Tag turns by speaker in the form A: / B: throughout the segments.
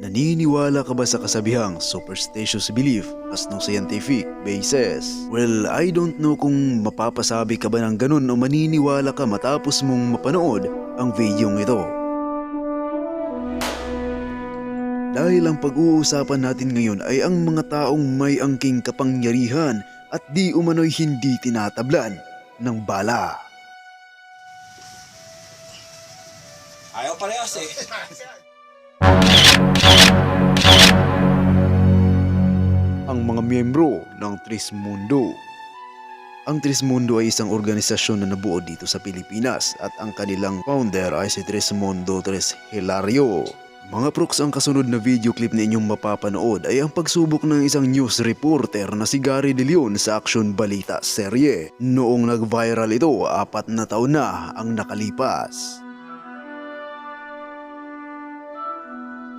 A: Naniniwala ka ba sa kasabihang superstitious belief as no scientific basis? Well, I don't know kung mapapasabi ka ba ng ganun o maniniwala ka matapos mong mapanood ang videong ito. Dahil ang pag-uusapan natin ngayon ay ang mga taong may angking kapangyarihan at di umano'y hindi tinatablan ng bala.
B: Ayaw parehas eh.
A: Ang mga miyembro ng Trismundo. Ang Trismundo ay isang organisasyon na nabuo dito sa Pilipinas at ang kanilang founder ay si Trismundo Tres Hilario. Mga proks, ang kasunod na video clip na inyong mapapanood ay ang pagsubok ng isang news reporter na si Gary De Leon sa Action Balita serye. Noong nag-viral ito, 4 na taon na ang nakalipas.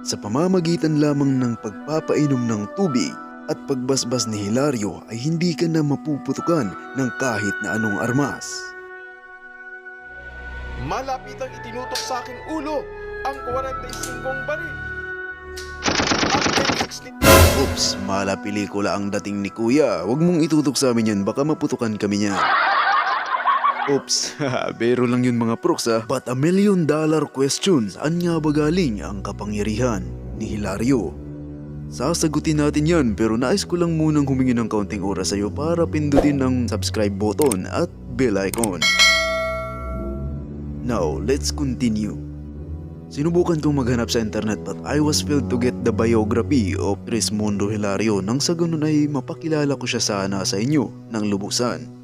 A: Sa pamamagitan lamang ng pagpapainom ng tubig at pagbasbas ni Hilario ay hindi ka na mapuputukan ng kahit na anong armas.
C: Malapitang itinutok sa aking ulo ang 45 baril.
A: Oops, mala pelikula ang dating ni Kuya. Huwag mong itutok sa amin yan, baka maputukan kami niyan. Oops, bero lang yun mga proks ha. But $1 million question, saan nga ba galing ang kapangyarihan ni Hilario? Sasagutin natin yan, pero nais ko lang munang humingi ng kaunting oras sa iyo para pindutin ang subscribe button at bell icon. Now, let's continue. Sinubukan kong maghanap sa internet but I was failed to get the biography of Trismundo Hilario nang sa ganun ay mapakilala ko siya sana sa inyo ng lubusan.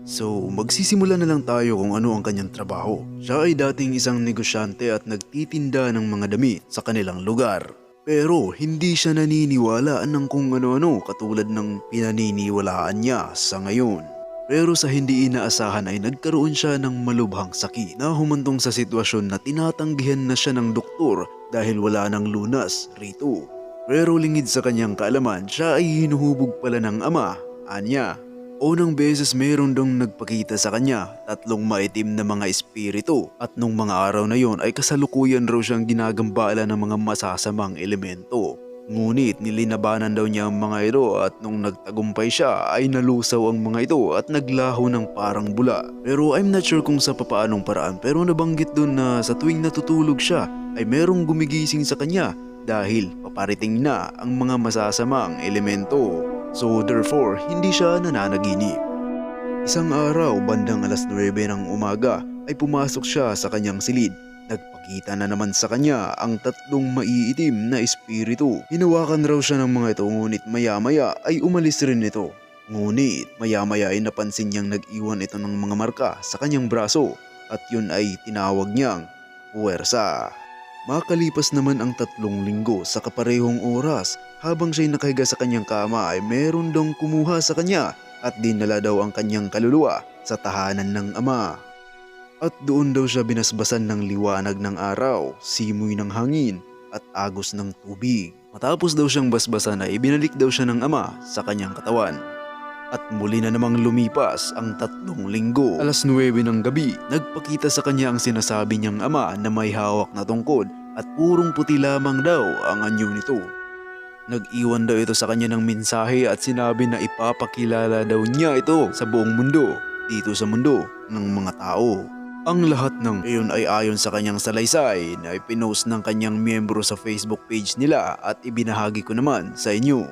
A: So, magsisimula na lang tayo kung ano ang kanyang trabaho. Siya ay dating isang negosyante at nagtitinda ng mga damit sa kanilang lugar. Pero hindi siya naniniwala ng kung ano-ano katulad ng pinaniniwalaan niya sa ngayon. Pero sa hindi inaasahan ay nagkaroon siya ng malubhang sakit na humantong sa sitwasyon na tinatanggihan na siya ng doktor dahil wala ng lunas rito. Pero lingid sa kanyang kaalaman, siya ay hinuhubog pala ng ama, anya. Unang beses meron dong nagpakita sa kanya 3 maitim na mga espiritu at nung mga araw na yon ay kasalukuyan raw siyang ginagambala ng mga masasamang elemento. Ngunit nilinabanan daw niya ang mga ito at nung nagtagumpay siya ay nalusaw ang mga ito at naglaho ng parang bula. Pero I'm not sure kung sa papaanong paraan, pero nabanggit dun na sa tuwing natutulog siya ay merong gumigising sa kanya dahil paparating na ang mga masasamang elemento. So therefore, hindi siya nananaginip. Isang araw, bandang 9:00 ng umaga, ay pumasok siya sa kanyang silid. Nagpakita na naman sa kanya ang 3 maiitim na espiritu. Hinawakan raw siya ng mga ito ngunit maya-maya ay umalis rin ito. Ngunit maya-maya ay napansin niyang nag-iwan ito ng mga marka sa kanyang braso at yun ay tinawag niyang puwersa. Makalipas naman ang 3 linggo sa kaparehong oras, habang siya'y nakahiga sa kanyang kama ay meron dong kumuha sa kanya at dinala daw ang kanyang kaluluwa sa tahanan ng ama. At doon daw siya binasbasan ng liwanag ng araw, simoy ng hangin at agos ng tubig. Matapos daw siyang basbasan ay ibinalik daw siya ng ama sa kanyang katawan. At muli na namang lumipas ang 3 linggo. 9:00 ng gabi, nagpakita sa kanya ang sinasabi niyang ama na may hawak na tungkod at purong puti lamang daw ang anyo nito. Nag-iwan daw ito sa kanya ng mensahe at sinabi na ipapakilala daw niya ito sa buong mundo, dito sa mundo ng mga tao. Ang lahat ng iyon ay ayon sa kanyang salaysay na ipinost ng kanyang miyembro sa Facebook page nila at ibinahagi ko naman sa inyo.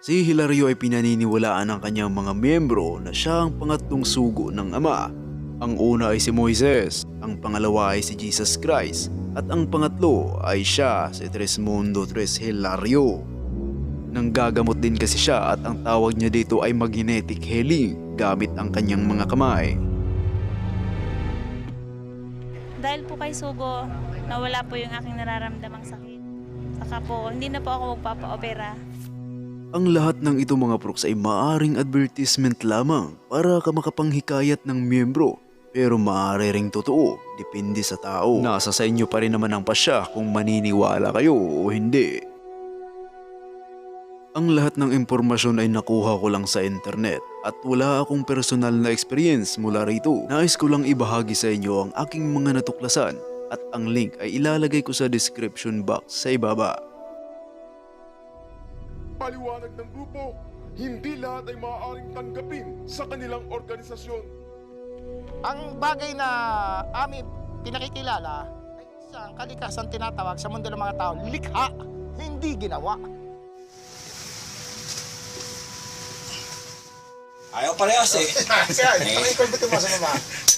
A: Si Hilario ay pinaniniwalaan ng kanyang mga miyembro na siya ang pangatlong sugo ng ama. Ang una ay si Moises, ang pangalawa ay si Jesus Christ, at ang pangatlo ay siya, si Trismundo Tres Hilario. Nanggagamot din kasi siya at ang tawag niya dito ay magnetic healing gamit ang kanyang mga kamay.
D: Dahil po kay Sugo, nawala po yung aking nararamdamang sakit. Saka po, hindi na po ako magpapa-opera.
A: Ang lahat ng ito mga proks ay maaring advertisement lamang para ka makapanghikayat ng miyembro. Pero maaari ring totoo, depende sa tao. Nasa sa inyo pa rin naman ang pasya kung maniniwala kayo o hindi. Ang lahat ng impormasyon ay nakuha ko lang sa internet at wala akong personal na experience mula rito. Nais ko lang ibahagi sa inyo ang aking mga natuklasan at ang link ay ilalagay ko sa description box sa ibaba.
C: Paliwanag ng grupo, hindi lahat ay maaaring tanggapin sa kanilang organisasyon.
E: Ang bagay na aming pinakikilala ay isang kalikasan tinatawag sa mundo ng mga tao, likha, hindi ginawa.
B: Ayaw parehas eh.
E: Siya, ikaw ba ito mo sa mama?